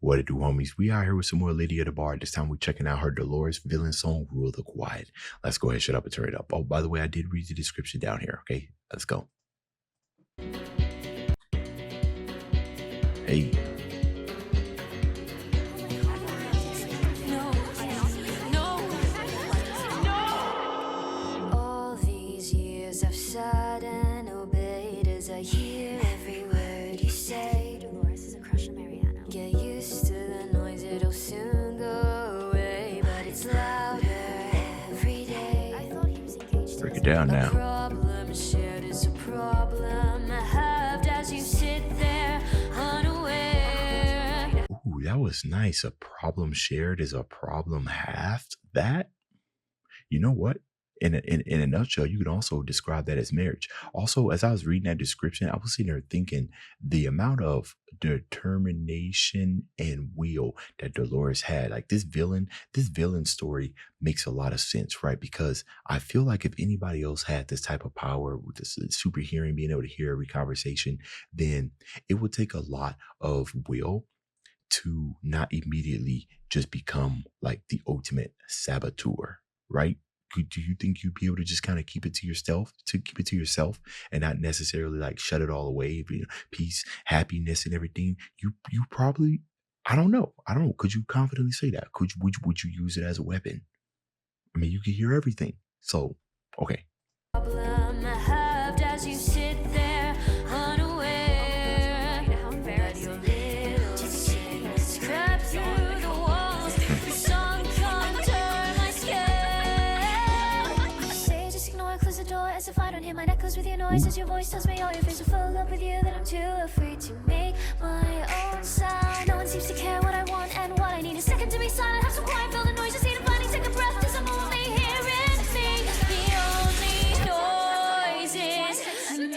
What it do, homies? We out here with some more Lydia the Bard. This time we checking out her Dolores villain song, Rule the Quiet. Let's go ahead, shut up, and turn it up. Oh, by the way, I did read the description down here. Okay, let's go. Hey. All these years I've sat and obeyed as I hear every word you say. Dolores is a crush on Mariana. Get used to the noise, it'll soon go away, but it's louder every day. I thought he was engaged. Break it down now. Problem shared is a problem halved as you sit there unaware. Ooh, that was nice. A problem shared is a problem halved. That, you know what? In a nutshell, you can also describe that as marriage. Also, as I was reading that description, I was sitting there thinking the amount of determination and will that Dolores had. Like this villain story makes a lot of sense, right? Because I feel like if anybody else had this type of power with this super hearing, being able to hear every conversation, then it would take a lot of will to not immediately just become like the ultimate saboteur, right? Do you think you'd be able to just kind of keep it to yourself, and not necessarily like shut it all away? You know, peace, happiness, and everything. You probably, I don't know. Could you confidently say that? Would you use it as a weapon? I mean, you can hear everything. So, okay. Problem halved as you sit there unaware that your little secrets crept through the walls, sunk under my skin. You say just ignore, close the door as if I don't hear. My neck goes with your noise as your voice tells me all your fears are full up with you, that I'm too afraid to make my own sound. No one seems to care what I want and what I need. A second to be silent, have some quiet, feel the noise, just need a finding, take a breath, cause I'm only hearing me. The only noise is me.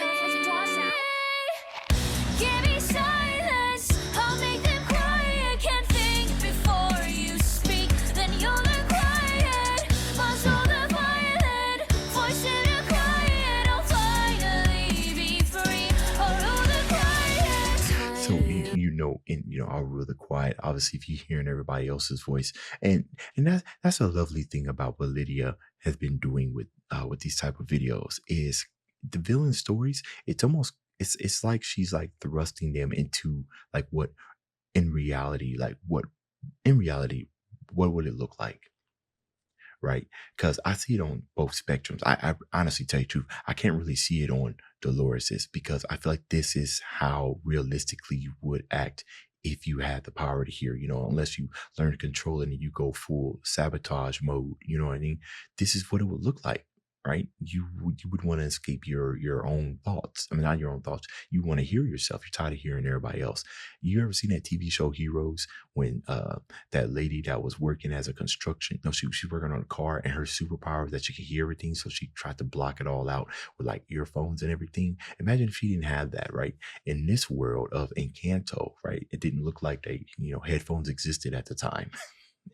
Give me silence, I'll make them quiet. Can't think before you speak, then you'll learn quiet. Muzzle the violent, force it to quiet. I'll finally be free, or rule the quiet. So I'll rule the quiet. Obviously, if you're hearing everybody else's voice, and that's a lovely thing about what Lydia has been doing with these type of videos is the villain stories. It's like she's like thrusting them into like what in reality what would it look like, right? Because I see it on both spectrums. I honestly tell you the truth, I can't really see it on Dolores's, because I feel like this is how realistically you would act if you had the power to hear, unless you learn to control it and you go full sabotage mode, you know what I mean? This is what it would look like, right? You would want to escape your own thoughts. I mean, not your own thoughts. You want to hear yourself. You're tired of hearing everybody else. You ever seen that TV show Heroes, when that lady that was working as a construction, no, she was working on a car, and her superpower was that she could hear everything. So she tried to block it all out with like earphones and everything. Imagine if she didn't have that, right? In this world of Encanto, right? It didn't look like headphones existed at the time.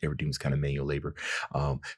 Everything was kind of manual labor.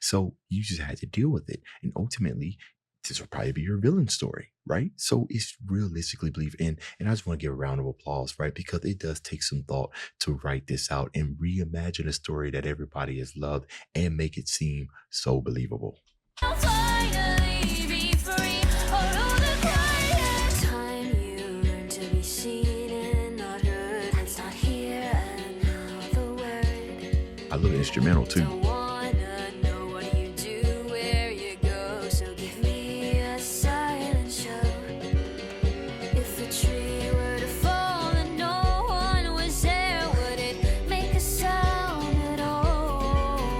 So you just had to deal with it. And ultimately, this will probably be your villain story, right? So it's realistically believed in. And I just want to give a round of applause, right? Because it does take some thought to write this out and reimagine a story that everybody has loved and make it seem so believable. I'll finally be free, or rule the quiet. Time you learn to be seen and not heard. It's not here and now the word. I love the instrumental too. Don't wanna know what you do, where you go, so give me a silent show. If a tree were to fall and no one was there, would it make a sound at all?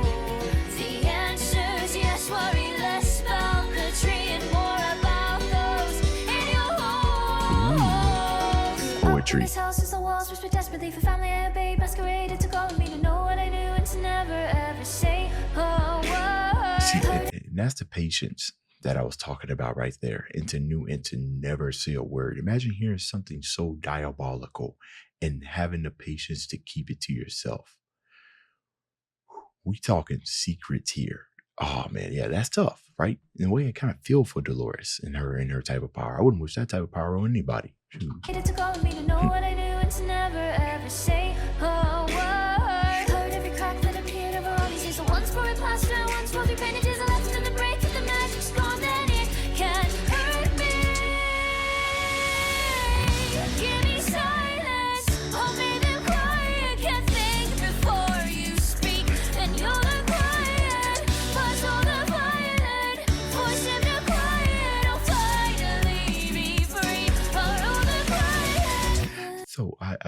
The answer is yes. Worry less about the tree and more about those in your home. Poetry. This house is the walls whisper desperately for family and babe masqueraded to call me to know what I knew and to never ever say a word. See, and that's the patience that I was talking about right there, and to never say a word. Imagine hearing something so diabolical and having the patience to keep it to yourself. We talking secrets here. Oh man, yeah, that's tough, right? In a way, I kind of feel for Dolores and her type of power. I wouldn't wish that type of power on anybody. It took all of me to know what I knew and to never ever say a word.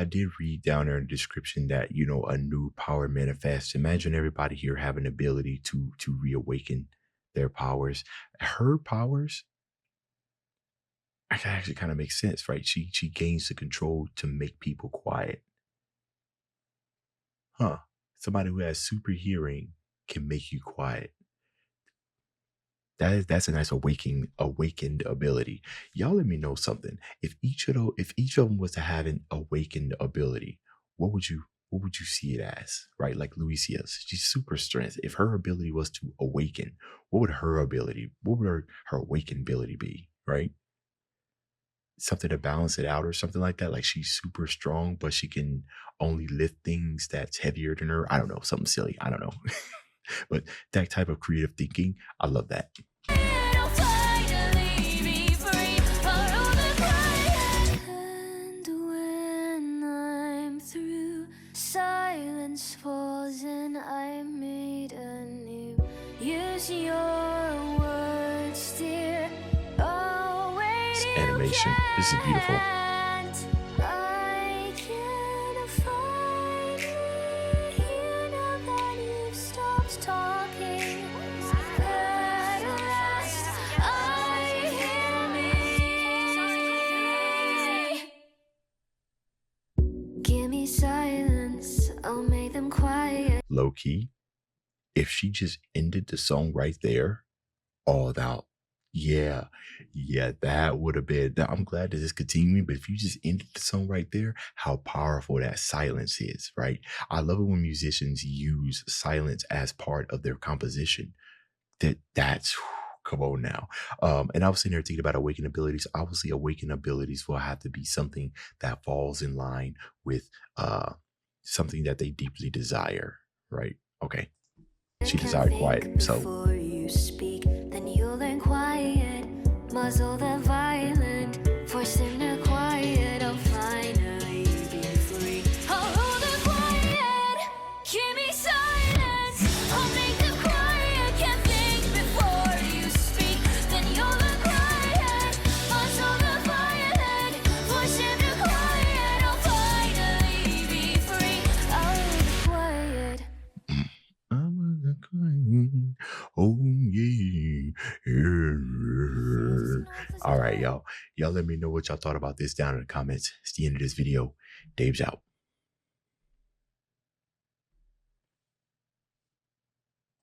did read down there in the description that a new power manifests. Imagine everybody here having the ability to reawaken their powers. Her powers actually kind of makes sense, right? She gains the control to make people quiet. Huh. Somebody who has super hearing can make you quiet. That's a nice awakened ability. Y'all let me know something. If each of them was to have an awakened ability, what would you see it as? Right? Like Luisia's. She's super strength. If her ability was to awaken, what would her awakened ability be? Right? Something to balance it out or something like that. Like she's super strong, but she can only lift things that's heavier than her. I don't know, something silly. I don't know. But that type of creative thinking, I love that. It'll finally be free for all the quiet. And when I'm through, silence falls and I'm made anew. Use your words, dear. Oh, wait, This you animation, this is beautiful. can't. I can finally hear now that you've stopped talking. At last, I hear me. Give me silence, I'll make them quiet. Low key, if she just ended the song right there, all that, yeah, yeah, that would have been. I'm glad that it's continuing, but if you just ended the song right there, how powerful that silence is, right? I love it when musicians use silence as part of their composition. That's come on now. And I was sitting there thinking about awakened abilities. Obviously, awakened abilities will have to be something that falls in line with something that they deeply desire, right? Okay. She Can desired quiet. think So before you speak, then you'll learn quiet. Muzzle the violent, force them to quiet. I'll finally be free. I'll hold the quiet. Give me silence. I'll make them quiet. Can't think before you speak, then you'll learn quiet. Muzzle the violent, force them to quiet. I'll finally be free. I'll hold the quiet. I'm a queen. Oh yeah. Yeah. All right, y'all. Y'all let me know what y'all thought about this down in the comments. It's the end of this video. Dave's out.